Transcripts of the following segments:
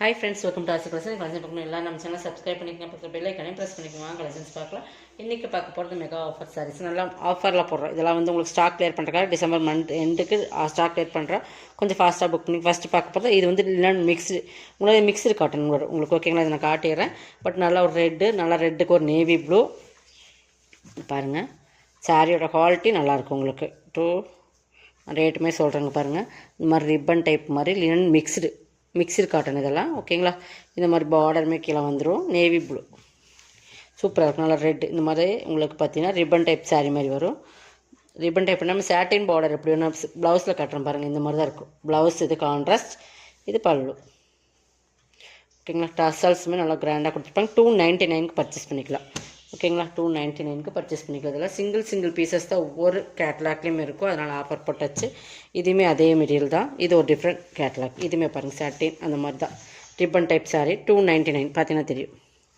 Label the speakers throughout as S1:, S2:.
S1: Hi friends, welcome to ஆசி collection. Collection பார்க்கணும் எல்லாம் நம்ம சேனல் சப்ஸ்கிரைப் பண்ணிக்கங்க, பக்கத்தில் பெல் ஐக்கானே ப்ரெஸ் பண்ணிக்கோங்க. கலெக்ஷன்ஸ் பார்க்கலாம். இன்றைக்கி பார்க்க போகிறது மெகா ஆஃபர் சாரீஸ். நல்லா ஆஃபரில் போடுறோம். இதெல்லாம் வந்து உங்களுக்கு ஸ்டாக் கிளியர் பண்ணுறக்காக டிசம்பர் மந்த் எண்டுக்கு ஸ்டாக் கிளியர் பண்ணுறோம். கொஞ்சம் ஃபாஸ்ட்டாக புக் பண்ணி ஃபஸ்ட்டு பார்க்க போகிறது இது வந்து இல்லைன்னு உங்களுக்கு மிக்ஸ்டு காட்டன் வரும் உங்களுக்கு. ஓகேங்களா, இதை நான் காட்டிடுறேன். பட் நல்லா ஒரு ரெட்டு, நல்லா ரெட்டுக்கு ஒரு நேவி ப்ளூ பாருங்கள். சாரியோட குவாலிட்டி நல்லாயிருக்கும் உங்களுக்கு. ரேட்டுமே சொல்கிறேங்க பாருங்கள். இந்த மாதிரி ரிப்பன் டைப் மாதிரி லினன் மிக்ஸ்டு காட்டன் இதெல்லாம். ஓகேங்களா, இந்த மாதிரி பார்டருமே கீழே வந்துடும். நேவி ப்ளூ சூப்பராக இருக்கும். நல்லா ரெட் இந்த மாதிரி உங்களுக்கு பார்த்தீங்கன்னா ரிப்பன் டைப் சாரீ மாதிரி வரும். ரிப்பன் டைப் நம்ம சாட்டின் பார்டர் எப்படி வேணும் ப்ளவுஸில் கட்டுறோம் பாருங்கள். இந்த மாதிரி தான் இருக்கும் ப்ளவுஸ். இது கான்ட்ராஸ்ட், இது பல்லு. ஓகேங்களா, டசல்ஸுமே நல்லா கிராண்டாக கொடுத்துருப்பாங்க. 299க்கு பர்ச்சேஸ் பண்ணிக்கலாம். ஓகேங்களா, 299க்கு பர்ச்சேஸ் பண்ணிக்கலாம். இதெல்லாம் சிங்கிள் பீசஸ் தான் ஒவ்வொரு கேட்லாக்லேயுமே இருக்கும். அதனால் ஆஃபர் போட்டாச்சு. இதுவுமே அதே மெட்டீரியல் தான். இது ஒரு டிஃப்ரெண்ட் கேட்லாக். இதுவுமே பாருங்கள் சாட்டின் அந்த மாதிரி தான் ரிப்பன் டைப் சாரீ. 299 பார்த்தீங்கன்னா தெரியும்.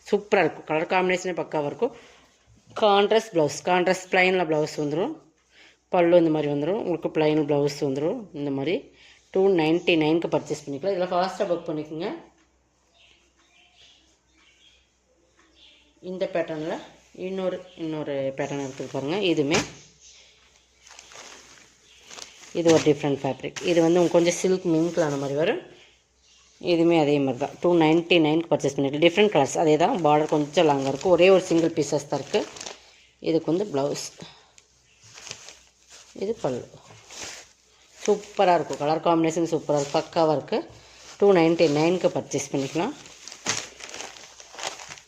S1: சூப்பராக இருக்கும். கலர் காம்பினேஷனே பக்காவாக இருக்கும். கான்ட்ராஸ்ட் ப்ளவுஸ், கான்ட்ராஸ்ட் ப்ளைனில் ப்ளவுஸ் வந்துடும். பல்லு இந்த மாதிரி வந்துடும் உங்களுக்கு. ப்ளைன் ப்ளவுஸ் வந்துடும் இந்த மாதிரி. 299க்கு பர்ச்சேஸ் பண்ணிக்கலாம். இதெல்லாம் ஃபாஸ்ட்டாக புக் பண்ணிக்கோங்க. இந்த பேட்டர்னில் இன்னொரு பேட்டர்ன் இருக்குது பாருங்கள். இதுவுமே இது ஒரு டிஃப்ரெண்ட் ஃபேப்ரிக். இது வந்து கொஞ்சம் சில்க் மிங்க்லான மாதிரி வரும். இதுவுமே அதே மாதிரி தான் 299க்கு பர்ச்சேஸ் பண்ணிக்கலாம். டிஃப்ரெண்ட் கலர்ஸ் அதே தான். பார்டர் கொஞ்சம் லாங்காக இருக்கும். ஒரே ஒரு சிங்கிள் பீசஸ் தான் இருக்குது. இதுக்கு வந்து ப்ளவுஸ், இது பல்லு. சூப்பராக இருக்கும். கலர் காம்பினேஷன் சூப்பராக இருக்கும், பக்காவாக இருக்குது. 299க்கு பர்ச்சேஸ் பண்ணிக்கலாம்.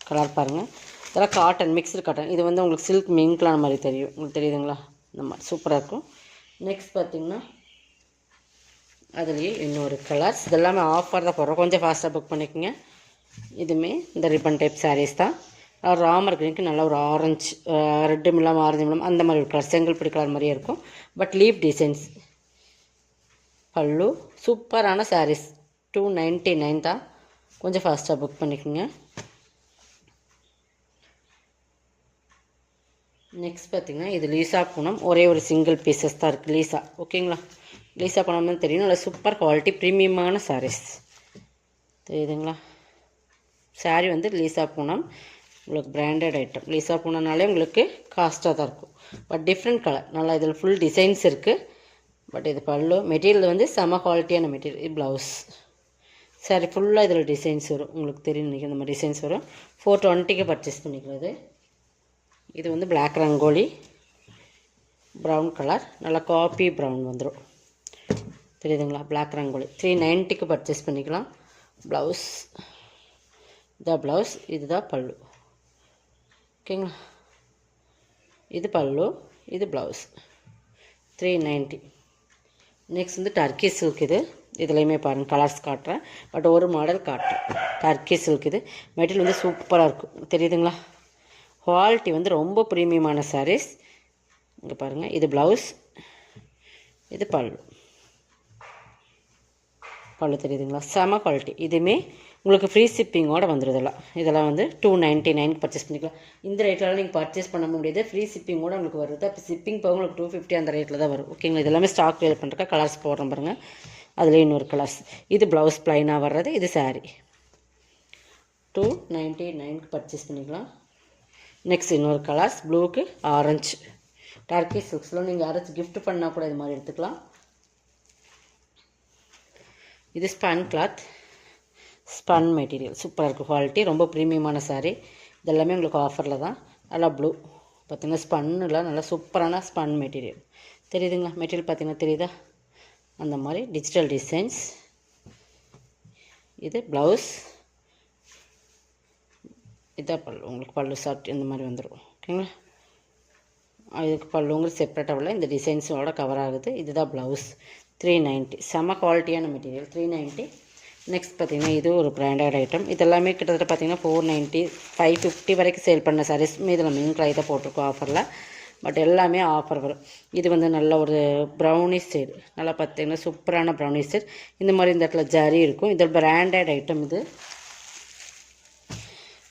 S1: கலர் பாருங்கள். இதெல்லாம் காட்டன், மிக்ஸ்டு காட்டன். இது வந்து உங்களுக்கு சில்க் மிங்க்லான மாதிரி தெரியும். உங்களுக்கு தெரியுதுங்களா? இந்த மாதிரி சூப்பராக இருக்கும். நெக்ஸ்ட் பார்த்திங்கன்னா அதுலேயே இன்னொரு கலர்ஸ். இதெல்லாமே ஆஃபர் தான் போடுறோம். கொஞ்சம் ஃபாஸ்ட்டாக புக் பண்ணிக்கோங்க. இதுவுமே இந்த ரிப்பன் டைப் சாரீஸ் தான். ராமர் கிரீனுக்கு நல்லா ஒரு ஆரஞ்சு, ரெட்டும் இல்லாமல் ஆரஞ்சும் இல்லாமல் அந்த மாதிரி ஒரு கலர், செங்கல்படி கலர் மாதிரியே இருக்கும். But leaf designs. பல்லு சூப்பரான சாரீஸ். 299 தான். கொஞ்சம் ஃபாஸ்ட்டாக புக் பண்ணிக்கோங்க. நெக்ஸ்ட் பார்த்திங்கன்னா இது லீசா பூனம். ஒரே ஒரு சிங்கிள் பீசஸ் தான் இருக்குது லீசா. ஓகேங்களா, லீசா பூனம்னு தெரியும். நல்லா சூப்பர் குவாலிட்டி ப்ரீமியமான சாரீஸ் தெரியுதுங்களா. சாரீ வந்து லீசா பூனம் உங்களுக்கு பிராண்டட் ஐட்டம். லீசா பூனம்னாலே உங்களுக்கு காஸ்ட்டாக தான் இருக்கும். பட் டிஃப்ரெண்ட் கலர் நல்லா. இதில் ஃபுல் டிசைன்ஸ் இருக்குது. பட் இது பல்லு. மெட்டீரியல் வந்து செம குவாலிட்டியான மெட்டீரியல். இது ப்ளவுஸ். சாரி ஃபுல்லாக இதில் டிசைன்ஸ் வரும். உங்களுக்கு தெரியும் நினைக்கிறேன். இந்த மாதிரி டிசைன்ஸ் வரும். 420க்கு பர்ச்சேஸ் பண்ணிக்கிறது. இது வந்து பிளாக் ரங்கோலி, ப்ரௌன் கலர், நல்லா காப்பி ப்ரௌன் வந்துடும் தெரியுதுங்களா. பிளாக் ரங்கோலி 390க்கு பர்ச்சேஸ் பண்ணிக்கலாம். ப்ளவுஸ், இதான் ப்ளவுஸ், இதுதான் பல்லு. ஓகேங்களா, இது பல்லு, இது ப்ளவுஸ். 390. நெக்ஸ்ட் வந்து டர்க்கி சில்க். இதுலேயுமே பாருங்கள் கலர்ஸ் காட்டுறேன். பட் ஒரு மாடல் காட்டுறேன். Turkey silk. இது மெட்டீரியல் வந்து சூப்பராக இருக்கும் தெரியுதுங்களா. குவாலிட்டி வந்து ரொம்ப ப்ரீமியமான சாரீஸ். இங்கே பாருங்கள். இது ப்ளவுஸ், இது பல்லு. பல்லு தெரியுதுங்களா, செம குவாலிட்டி. இதுவுமே உங்களுக்கு ஃப்ரீ ஷிப்பிங்கோடு வந்துடும். இதெல்லாம் வந்து 299க்கு பர்ச்சேஸ் பண்ணிக்கலாம். இந்த ரேட்டில் நீங்கள் பர்ச்சேஸ் பண்ண முடியாது. ஃப்ரீ ஷிப்பிங்கோடு உங்களுக்கு வருது. அப்போ ஷிப்பிங் போக உங்களுக்கு 250 அந்த ரேட்டில் தான் வரும். ஓகேங்களா, இதெல்லாமே ஸ்டாக் கிளியர் பண்ணுறக்கா கலர்ஸ் போடுறோம் பாருங்கள். அதில் இன்னொரு கலர்ஸ். இது ப்ளவுஸ் ப்ளைனாக வர்றது, இது சாரீ. 299க்கு பர்ச்சேஸ் பண்ணிக்கலாம். நெக்ஸ்ட் இன்னொரு கலர்ஸ். ப்ளூக்கு ஆரஞ்சு. டர்க்கி சில்க்ஸில் நீங்கள் யாராச்சும் கிஃப்ட் பண்ணால் கூட இது மாதிரி எடுத்துக்கலாம். இது ஸ்பன் கிளாத், ஸ்பன் மெட்டீரியல் சூப்பராக இருக்குது. குவாலிட்டி ரொம்ப ப்ரீமியமான சாரீ. இதெல்லாமே உங்களுக்கு ஆஃபரில் தான். நல்லா ப்ளூ பார்த்திங்கன்னா ஸ்பன்னில் நல்லா சூப்பரான ஸ்பன் மெட்டீரியல் தெரியுதுங்களா. மெட்டீரியல் பார்த்திங்கன்னா தெரியுதா, அந்த மாதிரி டிஜிட்டல் டிசைன்ஸ். இது ப்ளவுஸ், இதான் பல்லு. உங்களுக்கு பல்லு ஷார்ட் இந்த மாதிரி வந்துடும். ஓகேங்களா, இதுக்கு பல்லு உங்களுக்கு செப்பரேட்டாக உள்ள இந்த டிசைன்ஸோட கவர் ஆகுது. இதுதான் ப்ளவுஸ். 390. செம்ம குவாலிட்டியான மெட்டீரியல். 390. நெக்ஸ்ட் பார்த்திங்கன்னா இது ஒரு பிராண்டட் ஐட்டம். இதெல்லாமே கிட்டத்தட்ட பார்த்திங்கன்னா 490, 550 வரைக்கும் சேல் பண்ண சாரீஸ். இதில் மிங்க்லாய் தான் போட்டிருக்கோம் ஆஃபரில். பட் எல்லாமே ஆஃபர் வரும். இது வந்து நல்ல ஒரு ப்ரௌனிஷ் ஷேடு. நல்லா பார்த்திங்கன்னா சூப்பரான ப்ரௌனிஷ் ஷேட். இந்த மாதிரி இந்த இடத்துல ஜரி இருக்கும். இது பிராண்டட் ஐட்டம். இது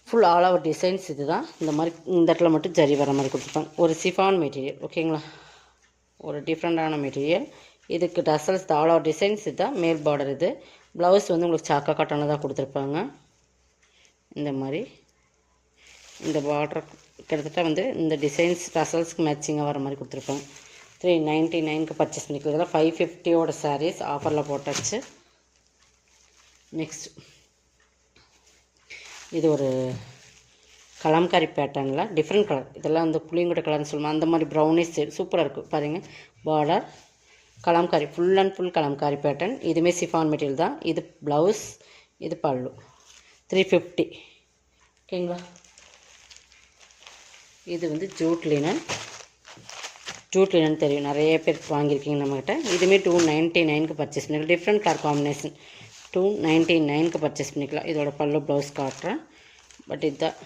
S1: ஃபுல் ஆல் ஓவர் டிசைன்ஸ். இது தான் இந்த மாதிரி இந்த இடத்துல மட்டும் ஜரி வர மாதிரி கொடுத்துருப்பாங்க. ஒரு சிஃபான் மெட்டீரியல். ஓகேங்களா, ஒரு டிஃப்ரெண்ட்டான மெட்டீரியல். இதுக்கு டசல்ஸ் ஆல் ஓவர் டிசைன்ஸ். இதுதான் மேல் பார்டர். இது ப்ளவுஸ் வந்து உங்களுக்கு சாக்கா காட்டனில் தான் கொடுத்துருப்பாங்க. இந்த மாதிரி இந்த பார்டர் கிட்டத்தட்ட வந்து இந்த டிசைன்ஸ் டசல்ஸ்க்கு மேட்சிங்காக வர மாதிரி கொடுத்துருப்பாங்க. 399க்கு பர்ச்சேஸ் பண்ணிக்கலாம். இதெல்லாம் 550யோட சாரீஸ் ஆஃபரில் போட்டாச்சு. நெக்ஸ்ட் இது ஒரு கலம்காரி பேட்டர்னில் டிஃப்ரெண்ட் கலர். இதெல்லாம் வந்து புளியங்குட கலர்னு சொல்லுவோம். அந்த மாதிரி ப்ரௌனிஷ் சூப்பராக இருக்குது பாருங்கள். Border Kalamkari, full and full Kalamkari pattern. இதுவுமே சிஃபான் மெட்டீரியல் தான். இது ப்ளவுஸ், இது பல்லு. 350 ஓகேங்களா. இது வந்து ஜூட் லினன். ஜூட் லினன் தெரியும், நிறைய பேர் வாங்கியிருக்கீங்க நம்மக்கிட்ட. இதுவுமே 299க்கு பர்ச்சேஸ் பண்ணிக்கலாம். Different colour combination. 299க்கு பர்ச்சேஸ் பண்ணிக்கலாம். இதோட பல்லு ப்ளவுஸ் காட்டுறேன். பட் இதுதான்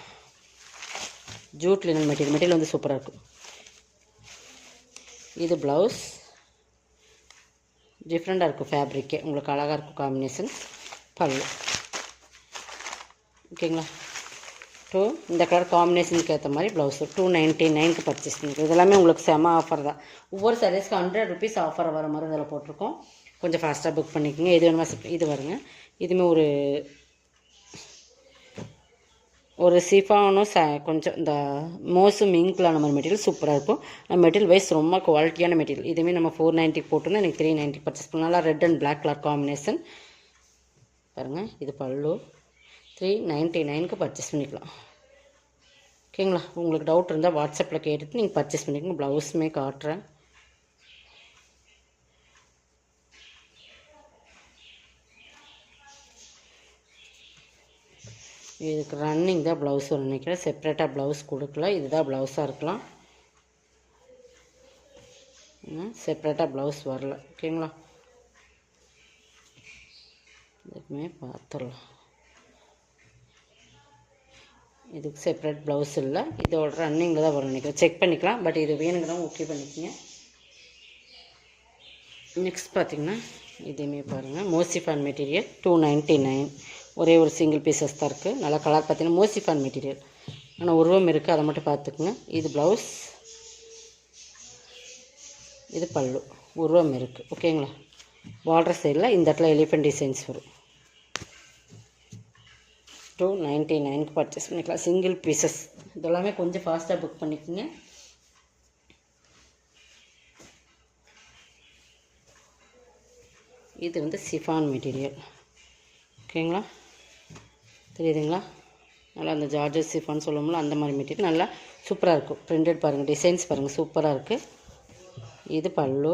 S1: ஜூட் லினன் மெட்டீரியல் வந்து சூப்பராக இருக்கும். இது ப்ளவுஸ் டிஃப்ரெண்ட்டாக இருக்கும், ஃபேப்ரிக்கே உங்களுக்கு அழகாக இருக்கும் காம்பினேஷன். பல்லு ஓகேங்களா. இந்த கலர் காம்பினேஷனுக்கு ஏற்ற மாதிரி ப்ளவுஸு 299க்கு பர்ச்சேஸ் பண்ணிக்கலாம். இதெல்லாமே உங்களுக்கு செம ஆஃபர் தான். ஒவ்வொரு சாரீஸ்க்கு 100 rupees ஆஃபர் வர மாதிரி இதில் போட்டிருக்கோம். கொஞ்சம் ஃபாஸ்ட்டாக புக் பண்ணிக்கோங்க. எது வேணுமா இது வருங்க. இதுவுமே ஒரு சிஃபானும் கொஞ்சம் இந்த மோஸும் மிங்கிளான மாதிரி மெட்டீரியல் சூப்பராக இருக்கும். மெட்டீரியல் வைஸ் ரொம்ப குவாலிட்டியான மெட்டீரியல். இதுவுமே நம்ம 490 போட்டுருந்தோம். எனக்கு 390 பர்ச்சேஸ் பண்ணலாம். நல்லா red and black colour combination பாருங்கள். இது பல்லு 399க்கு பர்ச்சேஸ் பண்ணிக்கலாம். ஓகேங்களா. உங்களுக்கு டவுட் இருந்தால் வாட்ஸ்அப்பில் கேட்டுட்டு நீங்கள் பர்ச்சேஸ் பண்ணிக்கோங்க. ப்ளவுஸுமே காட்டுறேன். இதுக்கு ரன்னிங் தான் ப்ளவுஸ் வரும் நினைக்கிறேன். செப்ரேட்டாக ப்ளவுஸ் கொடுக்கல. இதுதான் ப்ளவுஸாக இருக்கலாம். செப்ரேட்டாக ப்ளவுஸ் வரல. ஓகேங்களா. இதுக்குமே பார்த்துடலாம். இதுக்கு செப்ரேட் ப்ளவுஸ் இல்லை. இதோட ரன்னிங்கில் தான் வரும் நினைக்கிறேன். செக் பண்ணிக்கலாம். பட் இது வேணுங்கிறவங்க ஓகே பண்ணிக்கோங்க. நெக்ஸ்ட் பார்த்திங்கன்னா இதுவுமே பாருங்கள். மோசிஃபான் மெட்டீரியல் 299. ஒரே ஒரு சிங்கிள் பீசஸ் தான் இருக்குது. நல்லா கலர் பார்த்தீங்கன்னா மோசிஃபான் மெட்டீரியல். ஆனால் உருவம் இருக்குது, அதை மட்டும் பார்த்துக்குங்க. இது ப்ளவுஸ், இது பல்லு, உருவம் இருக்குது. ஓகேங்களா. பார்டர் சைடில் இந்த இடத்துல எலிஃபென்ட் டிசைன்ஸ் வரும். 299க்கு பர்ச்சேஸ் பண்ணிக்கலாம். Single pieces. இதெல்லாமே கொஞ்சம் ஃபாஸ்ட்டாக புக் பண்ணிக்கோங்க. இது வந்து சிஃபான் மெட்டீரியல். ஓகேங்களா. தெரியுதுங்களா. நல்லா அந்த ஜார்ஜஸ் சிஃபான் சொல்லுவோம்ல, அந்த மாதிரி மெட்டீரியல் நல்லா சூப்பராக இருக்கும். பிரிண்டட் பாருங்கள், டிசைன்ஸ் பாருங்கள், சூப்பராக இருக்குது. இது பல்லு,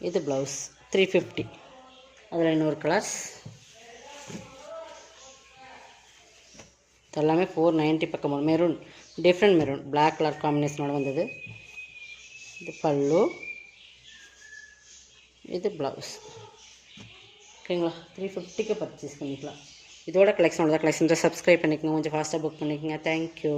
S1: இது ப்ளவுஸ். 350. அதில் இன்னொரு கலர்ஸ் எல்லாமே 490 பக்கம் வரும். Maroon, different maroon, black colour காம்பினேஷனோட வந்தது. இது பல்லு, இது ப்ளவுஸ். ஓகேங்களா. 350க்கு பர்ச்சேஸ் பண்ணிக்கலாம். இதோட கலெக்ஷனோட கலெக்ஷன் சப்ஸ்கிரைப் பண்ணிக்கோங்க. கொஞ்சம் ஃபாஸ்ட்டாக புக் பண்ணிக்கோங்க. தேங்க்யூ.